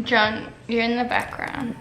John, you're in the background.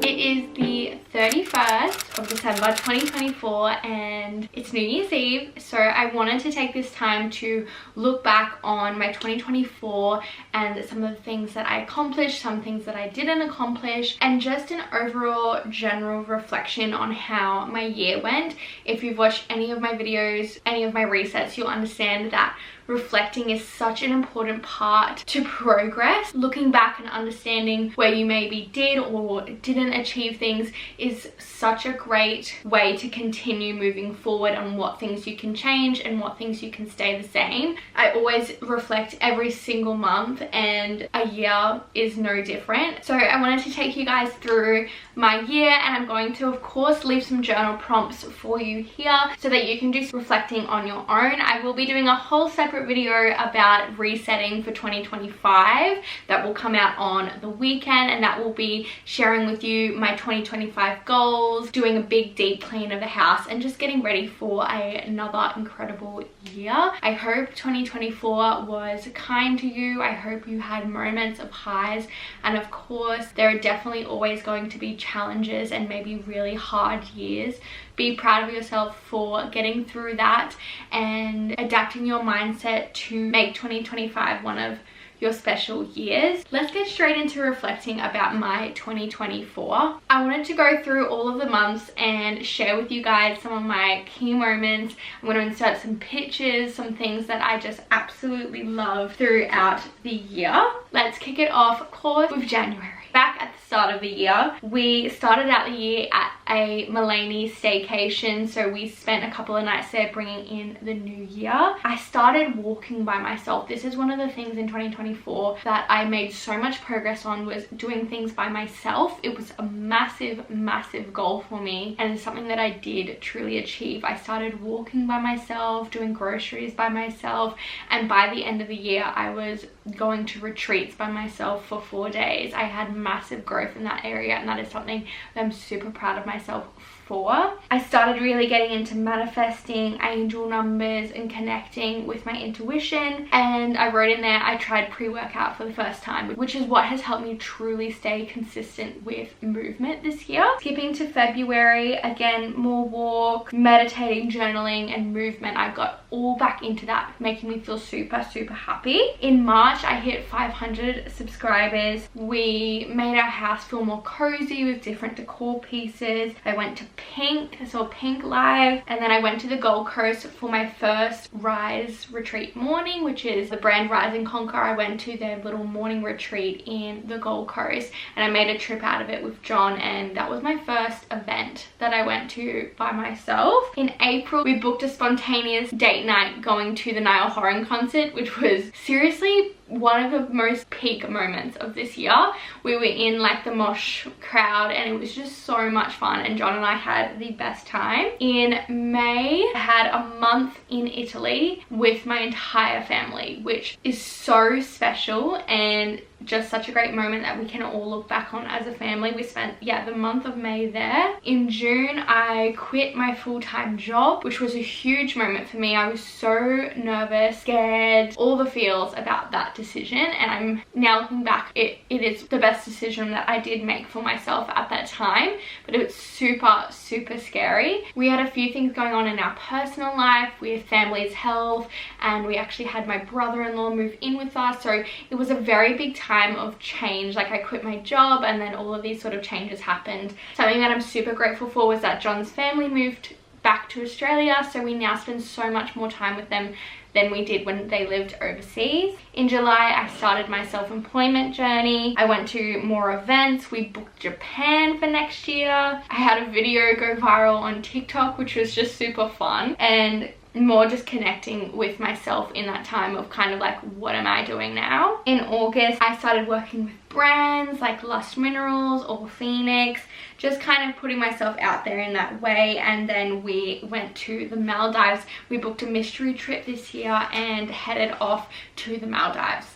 It is the 31st of December 2024 and it's New Year's Eve, so I wanted to take this time to look back on my 2024 and some of the things that I accomplished, some things that I didn't accomplish, and just an overall general reflection on how my year went. If you've watched any of my videos, any of my resets, you'll understand that reflecting is such an important part to progress. Looking back and understanding where you maybe did or didn't achieve things is such a great way to continue moving forward on what things you can change and what things you can stay the same. I always reflect every single month and a year is no different. So I wanted to take you guys through my year, and I'm going to of course leave some journal prompts for you here so that you can do some reflecting on your own. I will be doing a whole separate video about resetting for 2025 that will come out on the weekend, and that will be sharing with you my 2025 goals, doing a big deep clean of the house, and just getting ready for another incredible year. I hope 2024 was kind to you. I hope you had moments of highs, and of course there are definitely always going to be challenges and maybe really hard years. Be proud of yourself for getting through that and adapting your mindset to make 2025 one of your special years. Let's get straight into reflecting about my 2024. I wanted to go through all of the months and share with you guys some of my key moments. I'm going to insert some pictures, some things that I just absolutely love throughout the year. Let's kick it off, of course, with January. Back at the start of the year, we started out the year at a Mullaney staycation, so we spent a couple of nights there bringing in the new year. I started walking by myself. This is one of the things in 2024 that I made so much progress on, was doing things by myself. It was a massive goal for me, and it's something that I did truly achieve. I started walking by myself, doing groceries by myself, and by the end of the year I was going to retreats by myself for 4 days. I had massive growth in that area, and that is something that I'm super proud of myself for. I started really getting into manifesting, angel numbers, and connecting with my intuition, and I wrote in there I tried pre-workout for the first time, which is what has helped me truly stay consistent with movement this year. Skipping to February, again, more walk, meditating, journaling, and movement. I got all back into that, making me feel super happy. In March, I hit 500 subscribers. We made our house feel more cozy with different decor pieces. I went to Pink, I saw Pink live, and then I went to the Gold Coast for my first Rise retreat morning, which is the brand Rise and Conquer. I went to their little morning retreat in the Gold Coast, and I made a trip out of it with John, and that was my first event that I went to by myself. In April, we booked a spontaneous date night going to the Niall Horan concert, which was seriously one of the most peak moments of this year. We were in like the mosh crowd, and it was just so much fun, and John and I had the best time. In May, I had a month in Italy with my entire family, which is so special and just such a great moment that we can all look back on as a family. We spent, the month of May there. In June, I quit my full-time job, which was a huge moment for me. I was so nervous, scared, all the feels about that decision, and I'm now looking back, it is the best decision that I did make for myself at that time, but it was super scary. We had a few things going on in our personal life with family's health, and we actually had my brother-in-law move in with us, so it was a very big time of change. Like, I quit my job, and then all of these sort of changes happened. Something that I'm super grateful for was that John's family moved back to Australia, so we now spend so much more time with them than we did when they lived overseas. In July, I started my self-employment journey. I went to more events. We booked Japan for next year. I had a video go viral on TikTok, which was just super fun, and more just connecting with myself in that time of kind of like, what am I doing now? In August, I started working with brands like Lust Minerals or Phoenix, just kind of putting myself out there in that way. And then we went to the Maldives. We booked a mystery trip this year and headed off to the Maldives.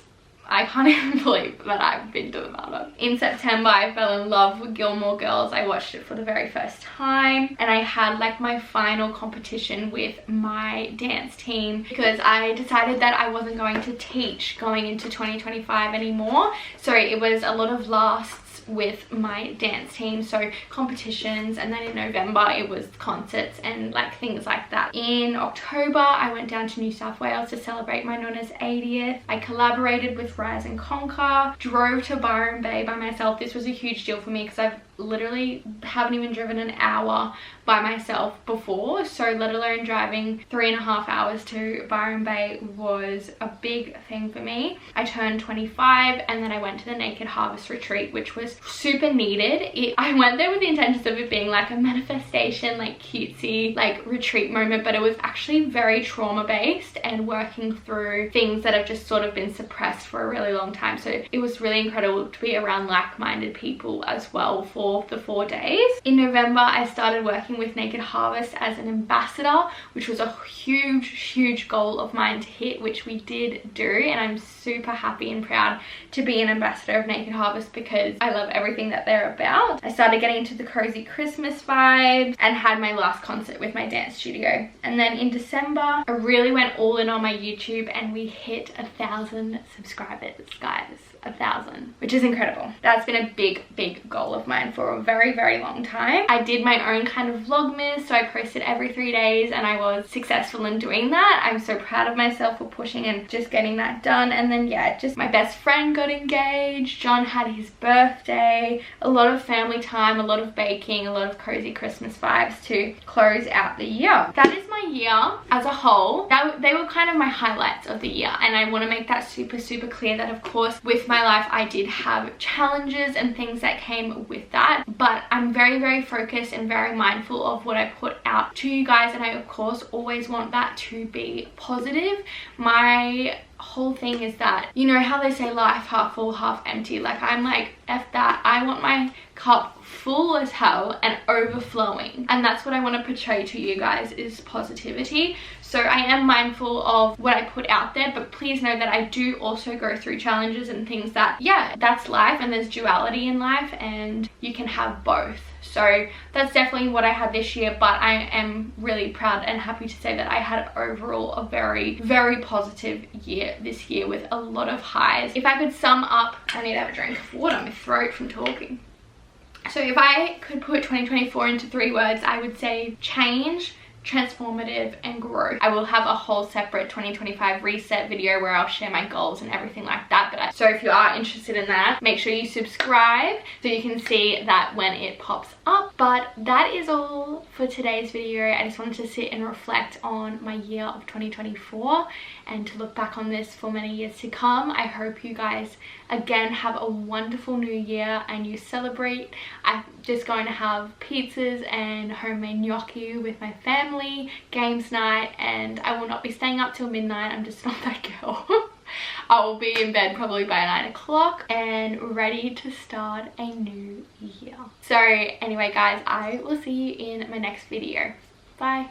I can't even believe that I've been to the Maldives. In September, I fell in love with Gilmore Girls. I watched it for the very first time, and I had like my final competition with my dance team because I decided that I wasn't going to teach going into 2025 anymore. So it was a lot of lasts with my dance team, so competitions, and then in November it was concerts and like things like that. In October I went down to New South Wales to celebrate my Nonna's 80th. I collaborated with Rise and Conquer, drove to Byron Bay by myself. This was a huge deal for me because I've literally haven't even driven an hour by myself before, so let alone driving 3.5 hours to Byron Bay was a big thing for me. I turned 25 and then I went to the Naked Harvest retreat, which was super needed. I went there with the intentions of it being like a manifestation, like cutesy, like retreat moment, but it was actually very trauma based and working through things that have just sort of been suppressed for a really long time. So it was really incredible to be around like-minded people as well for the 4 days. In November, I started working with Naked Harvest as an ambassador, which was a huge goal of mine to hit, which we did do, and I'm super happy and proud to be an ambassador of Naked Harvest because I love everything that they're about. I started getting into the cozy Christmas vibes and had my last concert with my dance studio. And then in December, I really went all in on my YouTube and we hit 1,000 subscribers, guys. 1,000, which is incredible. That's been a big goal of mine for a very long time. I did my own kind of vlogmas, so I posted every 3 days and I was successful in doing that. I'm so proud of myself for pushing and just getting that done. And then yeah, just my best friend got engaged, John had his birthday, a lot of family time, a lot of baking, a lot of cozy Christmas vibes to close out the year. That is my year as a whole. They were kind of my highlights of the year, and I want to make that super clear that of course with my life I did have challenges and things that came with that, but I'm very focused and very mindful of what I put out to you guys, and I of course always want that to be positive. My whole thing is that, you know how they say life half full half empty, like I'm like F that. I want my cup full as hell and overflowing, and that's what I want to portray to you guys, is positivity. So I am mindful of what I put out there, but please know that I do also go through challenges and things that, yeah, that's life and there's duality in life and you can have both. So that's definitely what I had this year, but I am really proud and happy to say that I had overall a very positive year this year with a lot of highs. If I could sum up, I need to have a drink of water, my throat from talking. So if I could put 2024 into 3 words, I would say change, transformative, and growth. I will have a whole separate 2025 reset video where I'll share my goals and everything like that. But so if you are interested in that, make sure you subscribe so you can see that when it pops up. But that is all for today's video. I just wanted to sit and reflect on my year of 2024 and to look back on this for many years to come. I hope you guys again have a wonderful new year and you celebrate. I'm just going to have pizzas and homemade gnocchi with my family, games night, and I will not be staying up till midnight. I'm just not that girl. I will be in bed probably by 9 o'clock and ready to start a new year. So anyway guys, I will see you in my next video. Bye.